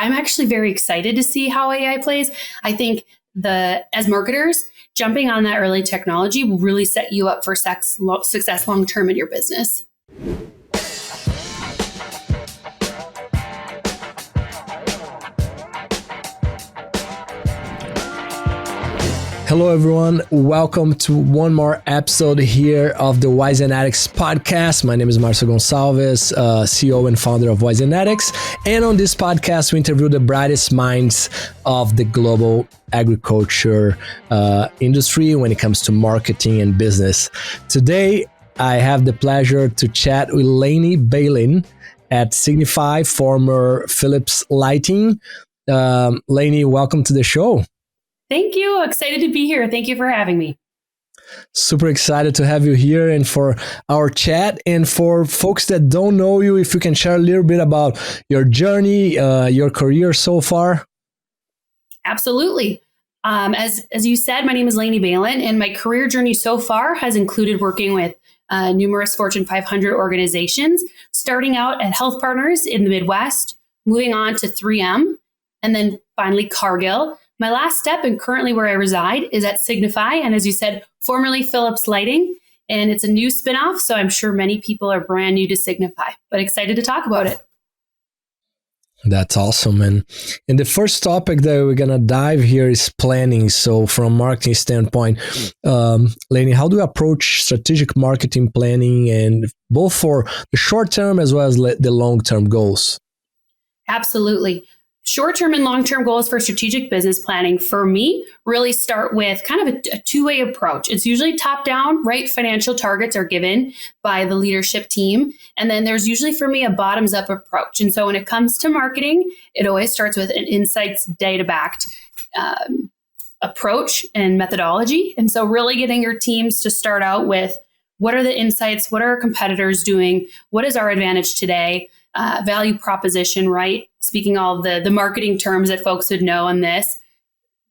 I'm actually very excited to see how AI plays. I think as marketers, jumping on that early technology will really set you up for success long-term in your business. Hello, everyone. Welcome to one more episode here of the Wisenetix Podcast. My name is Marcio Gonçalves, CEO and founder of Wisenetix. And on this podcast, we interview the brightest minds of the global agriculture industry when it comes to marketing and business. Today, I have the pleasure to chat with Lainie Bailen at Signify, former Philips Lighting. Lainie, welcome to the show. Thank you. Excited to be here. Thank you for having me. Super excited to have you here and for our chat. And for folks that don't know you, if you can share a little bit about your journey, your career so far. Absolutely. As you said, my name is Lainie Bailen, and my career journey so far has included working with numerous Fortune 500 organizations, starting out at Health Partners in the Midwest, moving on to 3M, and then finally Cargill. My last step, and currently where I reside, is at Signify, and as you said, formerly Philips Lighting, and it's a new spinoff, so I'm sure many people are brand new to Signify, but excited to talk about it. That's awesome. And the first topic that we're going to dive here is planning. So from a marketing standpoint, Lainie, how do you approach strategic marketing planning, and both for the short term as well as the long-term goals? Absolutely. Short-term and long-term goals for strategic business planning, for me, really start with kind of a two-way approach. It's usually top-down, right? Financial targets are given by the leadership team. And then there's usually, for me, a bottoms-up approach. And so when it comes to marketing, it always starts with an insights, data-backed approach and methodology. And so really getting your teams to start out with, what are the insights? What are our competitors doing? What is our advantage today? Value proposition, right? Speaking all of the marketing terms that folks would know on this,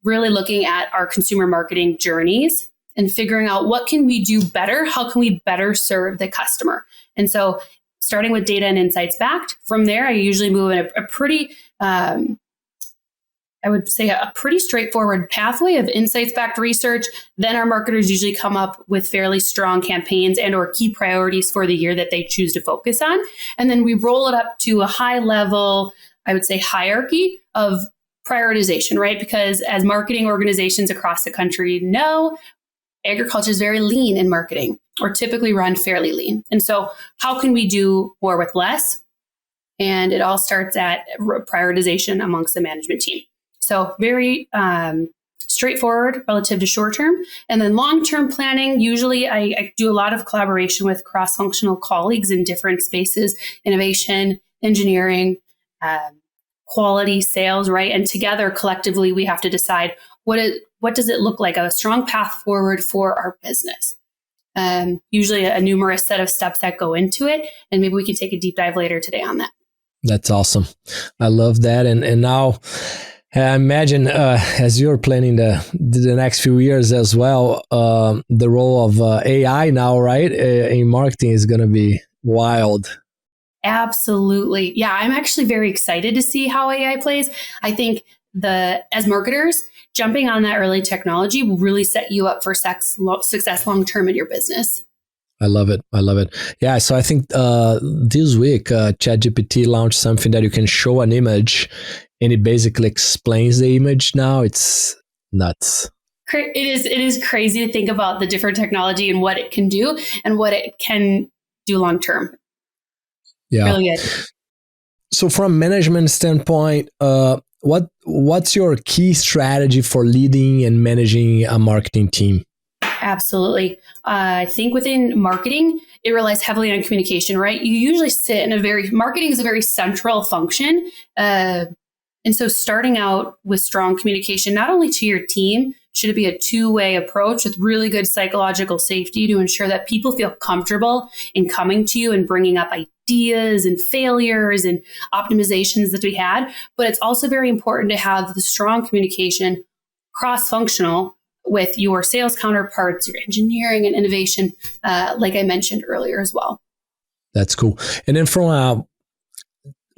really looking at our consumer marketing journeys and figuring out what can we do better? How can we better serve the customer? And so starting with data and insights backed, from there, I usually move in a pretty, I would say a pretty straightforward pathway of insights-backed research. Then our marketers usually come up with fairly strong campaigns and or key priorities for the year that they choose to focus on. And then we roll it up to a high level, I would say, hierarchy of prioritization, right? Because as marketing organizations across the country know, agriculture is very lean in marketing, or typically run fairly lean. And so how can we do more with less? And it all starts at prioritization amongst the management team. So very straightforward relative to short term. And then long-term planning, usually I do a lot of collaboration with cross-functional colleagues in different spaces, innovation, engineering, quality, sales, right? And together, collectively, we have to decide what does it look like, a strong path forward for our business. Usually a numerous set of steps that go into it. And maybe we can take a deep dive later today on that. That's awesome. I love that. And now, I imagine as you're planning the next few years as well, the role of AI now, right, in marketing is going to be wild. Absolutely. Yeah, I'm actually very excited to see how AI plays. I think as marketers, jumping on that early technology will really set you up for success long-term in your business. I love it. Yeah, so I think this week, ChatGPT launched something that you can show an image and it basically explains the image now. It's nuts. It is crazy to think about the different technology and what it can do and what it can do long term. Yeah. Really good. So from a management standpoint, what's your key strategy for leading and managing a marketing team? Absolutely. I think within marketing, it relies heavily on communication, right? You usually sit in marketing is a very central function. And so starting out with strong communication, not only to your team, should it be a two-way approach with really good psychological safety to ensure that people feel comfortable in coming to you and bringing up ideas and failures and optimizations that we had. But it's also very important to have the strong communication cross-functional with your sales counterparts, your engineering and innovation, like I mentioned earlier as well. That's cool. And then from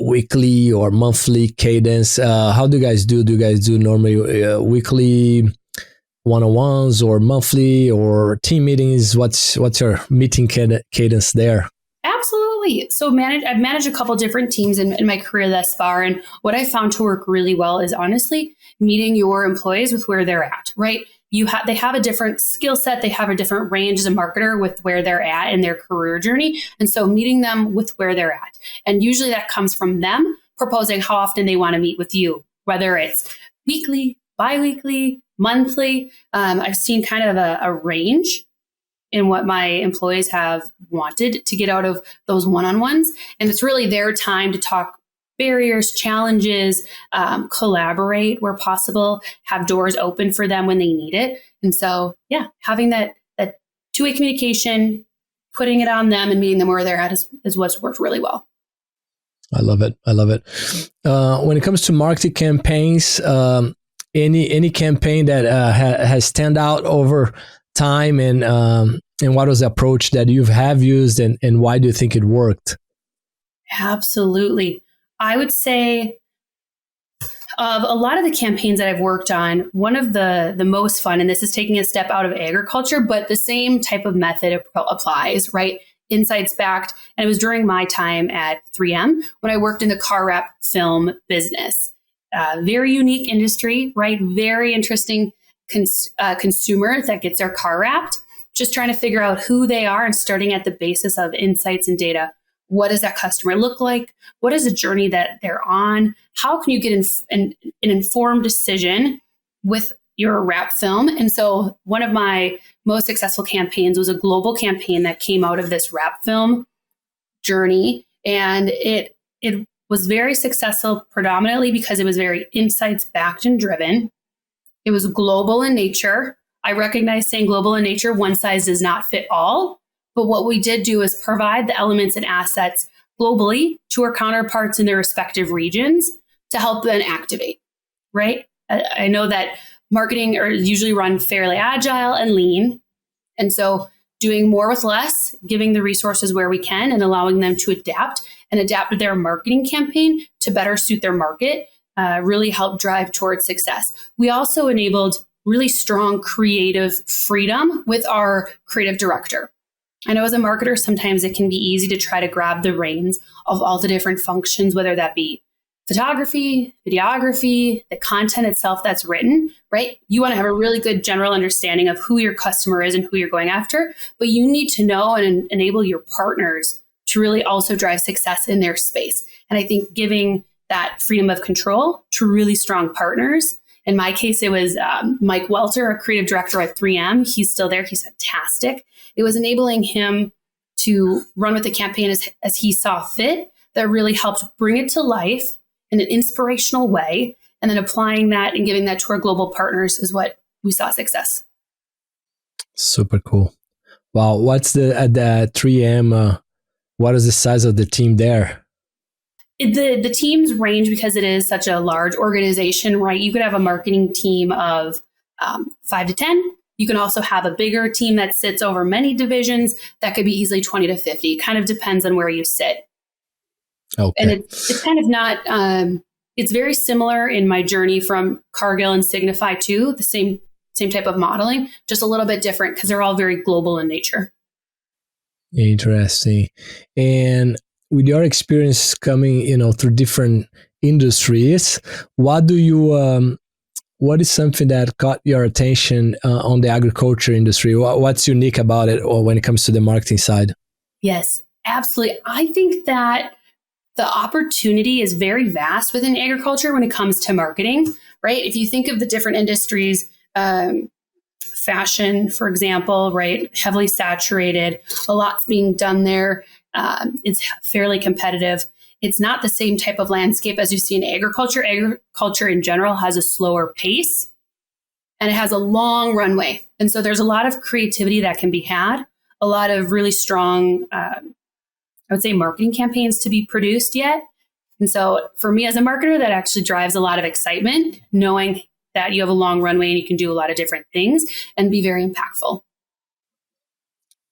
weekly or monthly cadence? How do you guys do? Do you guys do normally weekly one-on-ones or monthly or team meetings? What's your meeting cadence there? Absolutely. So I've managed a couple different teams in my career thus far. And what I found to work really well is honestly meeting your employees with where they're at, right? They have a different skill set. They have a different range as a marketer with where they're at in their career journey. And so meeting them with where they're at. And usually that comes from them proposing how often they want to meet with you, whether it's weekly, biweekly, monthly. I've seen kind of a range in what my employees have wanted to get out of those one-on-ones. And it's really their time to talk barriers, challenges, collaborate where possible, have doors open for them when they need it. And so, yeah, having that two-way communication, putting it on them and meeting them where they're at is what's worked really well. I love it. When it comes to marketing campaigns, any campaign that has stand out over time, and what was the approach that you have used, and why do you think it worked? Absolutely. I would say of a lot of the campaigns that I've worked on, one of the most fun, and this is taking a step out of agriculture, but the same type of method applies, right? Insights backed. And it was during my time at 3M when I worked in the car wrap film business. Very unique industry, right? Very interesting consumer that gets their car wrapped, just trying to figure out who they are and starting at the basis of insights and data. What does that customer look like? What is the journey that they're on? How can you get an informed decision with your wrap film? And so one of my most successful campaigns was a global campaign that came out of this wrap film journey. And it was very successful predominantly because it was very insights backed and driven. It was global in nature. I recognize saying global in nature, one size does not fit all. But what we did do is provide the elements and assets globally to our counterparts in their respective regions to help them activate, right? I know that marketing are usually run fairly agile and lean. And so doing more with less, giving the resources where we can and allowing them to adapt their marketing campaign to better suit their market really helped drive towards success. We also enabled really strong creative freedom with our creative director. I know as a marketer, sometimes it can be easy to try to grab the reins of all the different functions, whether that be photography, videography, the content itself that's written, right? You want to have a really good general understanding of who your customer is and who you're going after, but you need to know and enable your partners to really also drive success in their space. And I think giving that freedom of control to really strong partners. In my case, it was Mike Welter, a creative director at 3M. He's still there. He's fantastic. It was enabling him to run with the campaign as he saw fit that really helped bring it to life in an inspirational way. And then applying that and giving that to our global partners is what we saw success. Super cool. Wow. What's the 3M, what is the size of the team there? The teams range because it is such a large organization, right? You could have a marketing team of 5 to 10. You can also have a bigger team that sits over many divisions that could be easily 20 to 50. It kind of depends on where you sit. Okay. And it's kind of not, it's very similar in my journey from Cargill and Signify too, the same type of modeling, just a little bit different because they're all very global in nature. Interesting. And with your experience coming, through different industries, what is something that caught your attention on the agriculture industry? What's unique about it, or when it comes to the marketing side? Yes, absolutely. I think that the opportunity is very vast within agriculture when it comes to marketing, right? If you think of the different industries, fashion, for example, right? Heavily saturated, a lot's being done there. It's fairly competitive. It's not the same type of landscape as you see in agriculture. Agriculture in general has a slower pace and it has a long runway. And so there's a lot of creativity that can be had, a lot of really strong, I would say, marketing campaigns to be produced yet. And so for me as a marketer, that actually drives a lot of excitement, knowing that you have a long runway and you can do a lot of different things and be very impactful.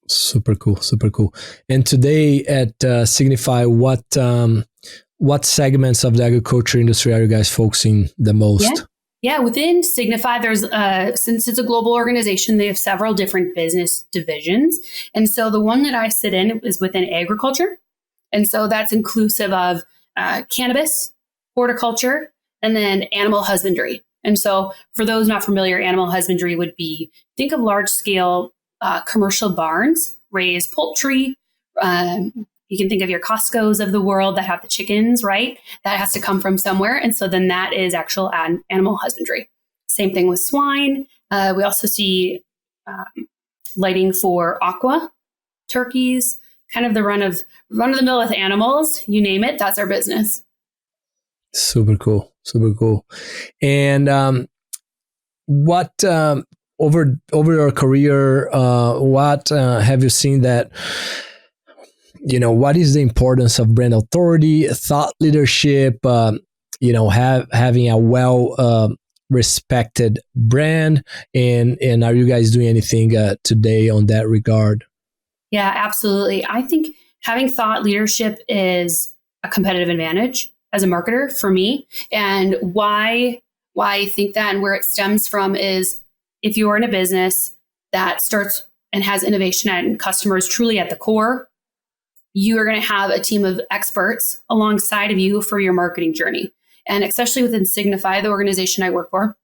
Super cool. And today at Signify, what what segments of the agriculture industry are you guys focusing the most? Yeah, within Signify, there's since it's a global organization, they have several different business divisions. And so the one that I sit in is within agriculture. And so that's inclusive of cannabis, horticulture, and then animal husbandry. And so for those not familiar, animal husbandry would be, think of large scale commercial barns, raise poultry. You can think of your Costco's of the world that have the chickens, right? That has to come from somewhere. And so then that is actual animal husbandry. Same thing with swine. We also see lighting for aqua, turkeys, kind of the run of the mill with animals, you name it, that's our business. Super cool. Super cool. And what over your career, what have you seen that, what is the importance of brand authority, thought leadership, having a well respected brand, and are you guys doing anything today on that regard? Yeah, absolutely. I think having thought leadership is a competitive advantage as a marketer for me. And why I think that and where it stems from is if you're in a business that starts and has innovation and customers truly at the core, you are going to have a team of experts alongside of you for your marketing journey. And especially within Signify, the organization I work for,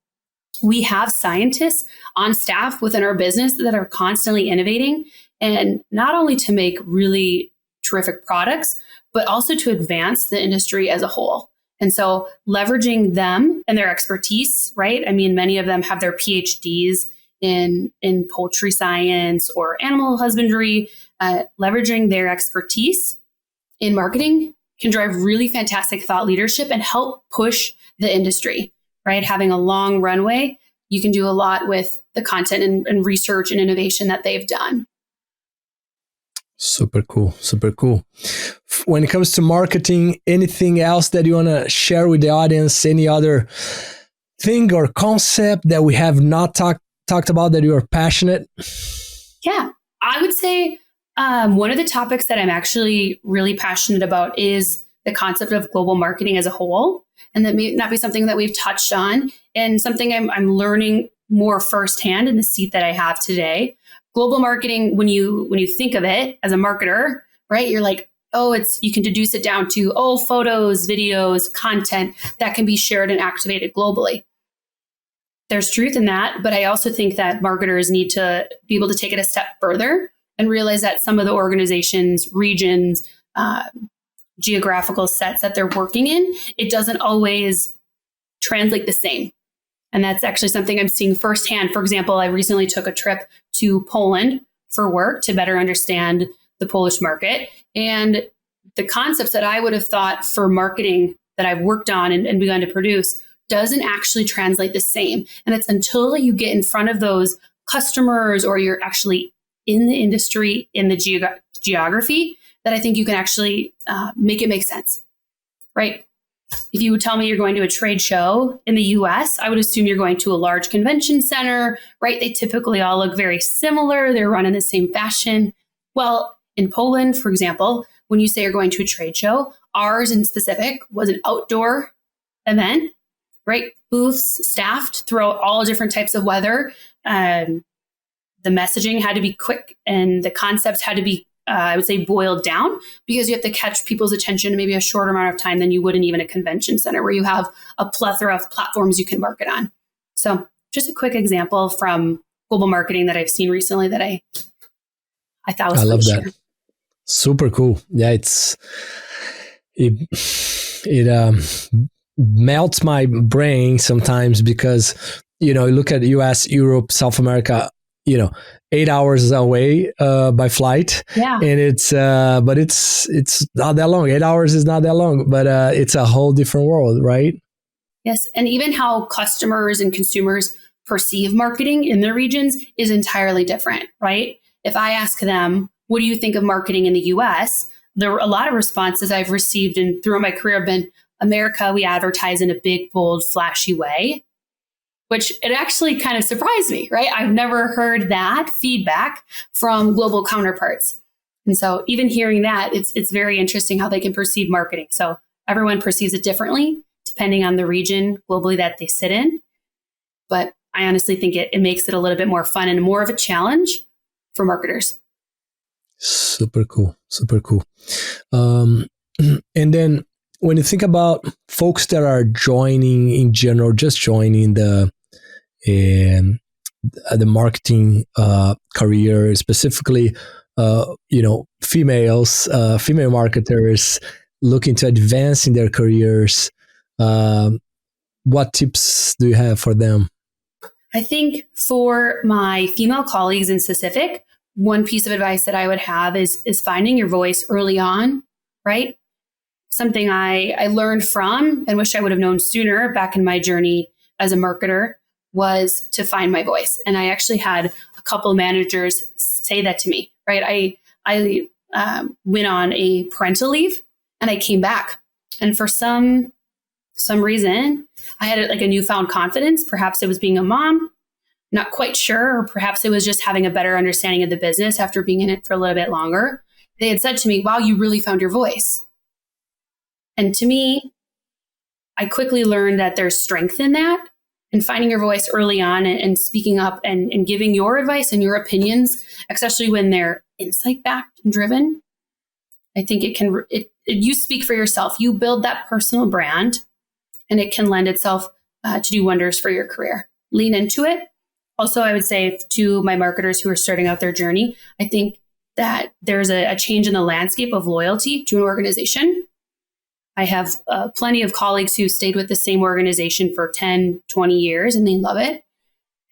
we have scientists on staff within our business that are constantly innovating, and not only to make really terrific products, but also to advance the industry as a whole. And so leveraging them and their expertise, right? I mean, many of them have their PhDs in poultry science or animal husbandry. Leveraging their expertise in marketing can drive really fantastic thought leadership and help push the industry, right? Having a long runway, you can do a lot with the content and research and innovation that they've done. Super cool. Super cool. When it comes to marketing, anything else that you want to share with the audience? Any other thing or concept that we have not talked about that you are passionate? Yeah, I would say one of the topics that I'm actually really passionate about is the concept of global marketing as a whole. And that may not be something that we've touched on, and something I'm learning more firsthand in the seat that I have today. Global marketing, when you think of it as a marketer, right, you're like, you can deduce it down to, photos, videos, content that can be shared and activated globally. There's truth in that, but I also think that marketers need to be able to take it a step further and realize that some of the organizations, regions, geographical sets that they're working in, it doesn't always translate the same. And that's actually something I'm seeing firsthand. For example, I recently took a trip to Poland for work to better understand the Polish market. And the concepts that I would have thought for marketing that I've worked on and begun to produce doesn't actually translate the same. And it's until you get in front of those customers or you're actually in the industry, in the geography, that I think you can actually make it make sense, right? If you would tell me you're going to a trade show in the US, I would assume you're going to a large convention center, right? They typically all look very similar. They're run in the same fashion. Well, in Poland, for example, when you say you're going to a trade show, ours in specific was an outdoor event, right? Booths staffed throughout all different types of weather. The messaging had to be quick and the concepts had to be, I would say, boiled down, because you have to catch people's attention in maybe a shorter amount of time than you would in even a convention center where you have a plethora of platforms you can market on. So just a quick example from global marketing that I've seen recently that I thought was I love that. Sure. Super cool. Yeah, it melts my brain sometimes because, you look at US, Europe, South America, 8 hours away by flight. Yeah. And but it's not that long. 8 hours is not that long, but it's a whole different world, right? Yes. And even how customers and consumers perceive marketing in their regions is entirely different, right? If I ask them, what do you think of marketing in the US? There were a lot of responses I've received and throughout my career have been, America, we advertise in a big, bold, flashy way, which it actually kind of surprised me, right? I've never heard that feedback from global counterparts. And so even hearing that, it's very interesting how they can perceive marketing. So Everyone perceives it differently depending on the region globally that they sit in. But I honestly think it makes it a little bit more fun and more of a challenge for marketers. Super cool. Super cool. And then when you think about folks that are joining in general, just joining the marketing career, specifically, female marketers looking to advance in their careers, what tips do you have for them? I think for my female colleagues in specific, one piece of advice that I would have is finding your voice early on, right? Something I learned from and wish I would have known sooner back in my journey as a marketer was to find my voice. And I actually had a couple of managers say that to me, right? I went on a parental leave and I came back. And for some reason, I had like a newfound confidence. Perhaps it was being a mom, not quite sure, or perhaps it was just having a better understanding of the business after being in it for a little bit longer. They had said to me, wow, you really found your voice. And to me, I quickly learned that there's strength in that, and finding your voice early on and speaking up and giving your advice and your opinions, especially when they're insight-backed and driven. I think you speak for yourself. You build that personal brand, and it can lend itself to do wonders for your career. Lean into it. Also, I would say to my marketers who are starting out their journey, I think that there's a change in the landscape of loyalty to an organization. I have plenty of colleagues who stayed with the same organization for 10, 20 years, and they love it.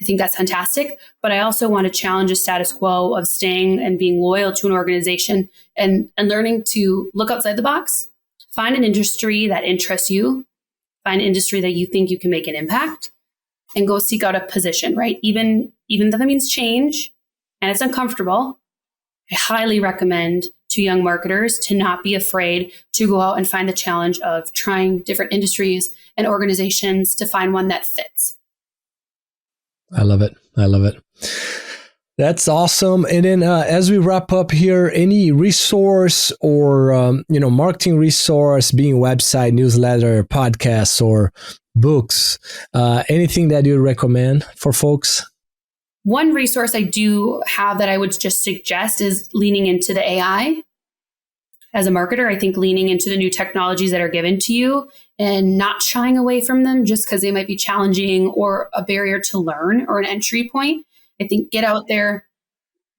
I think that's fantastic. But I also want to challenge the status quo of staying and being loyal to an organization and learning to look outside the box, find an industry that interests you, find an industry that you think you can make an impact, and go seek out a position, right? Even though that means change and it's uncomfortable, I highly recommend to young marketers to not be afraid to go out and find the challenge of trying different industries and organizations to find one that fits. I love it. That's awesome. And then as we wrap up here, any resource or, marketing resource, being website, newsletter, podcasts, or books, anything that you recommend for folks? One resource I do have that I would just suggest is leaning into the AI. As a marketer, I think leaning into the new technologies that are given to you and not shying away from them just because they might be challenging or a barrier to learn or an entry point. I think get out there,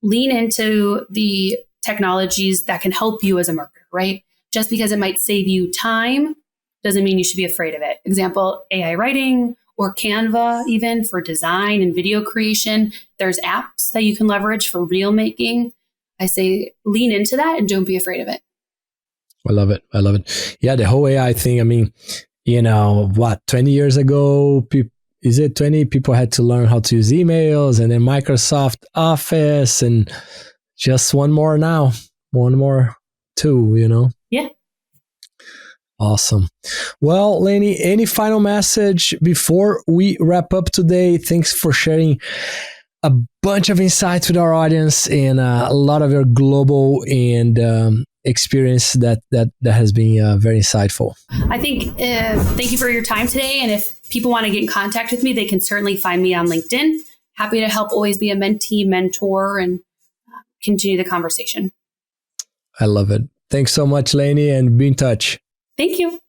lean into the technologies that can help you as a marketer, right? Just because it might save you time doesn't mean you should be afraid of it. Example, AI writing or Canva, even for design and video creation. There's apps that you can leverage for reel making. I say lean into that and don't be afraid of it. I love it. Yeah, the whole AI thing. I mean, 20 years ago, is it 20? People had to learn how to use emails and then Microsoft Office and just one more now. One more tool, Yeah. Awesome. Well, Lainie, any final message before we wrap up today? Thanks for sharing a bunch of insights with our audience and a lot of your global and experience that has been very insightful. I think thank you for your time today. And if people want to get in contact with me, they can certainly find me on LinkedIn. Happy to help always be a mentee, mentor, and continue the conversation. I love it. Thanks so much, Lainie, and be in touch. Thank you.